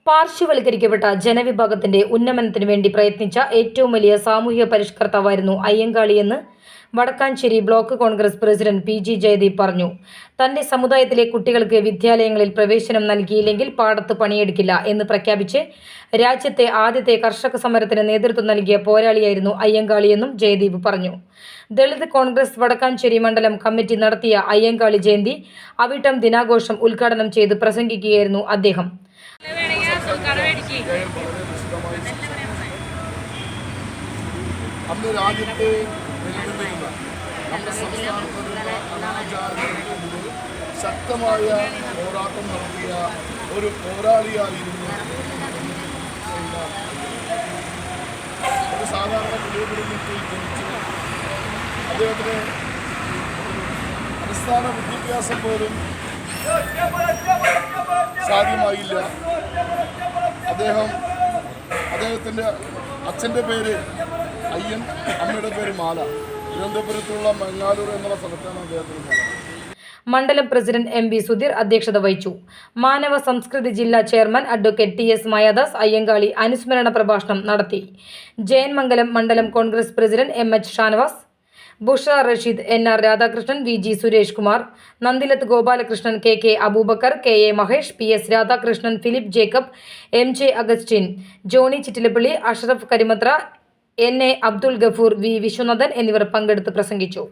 പാർശ്വവൽക്കരിക്കപ്പെട്ട ജനവിഭാഗത്തിന്റെ ഉന്നമനത്തിനു വേണ്ടി പ്രയത്നിച്ച ഏറ്റവും വലിയ സാമൂഹിക പരിഷ്കർത്താവായിരുന്നു അയ്യങ്കാളിയെന്ന് Vadakkanchery block Congress president P G. Jayadeep പറഞ്ഞു. തന്റെ സമുദായത്തിലെ കുട്ടികൾക്ക് വിദ്യാലയങ്ങളിൽ പ്രവേശനം നൽകിയില്ലെങ്കിൽ പാടത്ത് പണിയെടുക്കില്ല എന്ന് പ്രഖ്യാപിച്ച് രാജ്യത്തെ ആദ്യത്തെ കർഷക സമരത്തിന് നേതൃത്വം നൽകിയ പോരാളിയായിരുന്നു അയ്യങ്കാളിയെന്നും ജയദീപ് പറഞ്ഞു. ദളിത് കോൺഗ്രസ് വടക്കാഞ്ചേരി മണ്ഡലം കമ്മിറ്റി നടത്തിയ അയ്യങ്കാളി ജയന്തി അവിട്ടം ദിനാഘോഷം ഉദ്ഘാടനം ചെയ്ത് പ്രസംഗിക്കുകയായിരുന്നു അദ്ദേഹം. അന്ന് രാജ്യത്തെ നിലനിന്നിരുന്ന നമ്മുടെ സംസ്ഥാനത്തിലുള്ള അനാചാരങ്ങൾക്കെതിരെ ശക്തമായ പോരാട്ടം നടത്തിയ ഒരു പോരാളിയായിരുന്നു. ഒരു സാധാരണ കുടിയേറ്റത്തിൽ ജനിച്ചു അദ്ദേഹത്തിന് അടിസ്ഥാന വിദ്യാഭ്യാസം പോലും സാധ്യമായില്ല. അദ്ദേഹത്തിൻ്റെ അച്ഛൻ്റെ പേര് അയ്യൻ, അമ്മയുടെ പേര് മാല. തിരുവനന്തപുരത്തുള്ള മങ്ങാലൂർ എന്നുള്ള സ്ഥലത്താണ് അദ്ദേഹത്തിന്. മണ്ഡലം പ്രസിഡന്റ് എം.വി. സുധീർ അധ്യക്ഷത വഹിച്ചു. മാനവ സംസ്കൃതി ജില്ലാ chairman advocate T S. Mayadas Ayyankali അനുസ്മരണ പ്രഭാഷണം നടത്തി. ജയൻമംഗലം മണ്ഡലം Congress president M H. Shanavas, Busha Rasheed, N R. Radhakrishnan, V G. Suresh Kumar, Nandilath Gopalakrishnan, K K. Abubakar, K A. Mahesh, P S. Radhakrishnan, Philip Jacob, M J. Augustin, Johny Chittilappilly, Ashraf Karimathra, N A. Abdul Gafoor, V. Viswanathan എന്നിവർ പങ്കെടുത്ത് പ്രസംഗിച്ചു.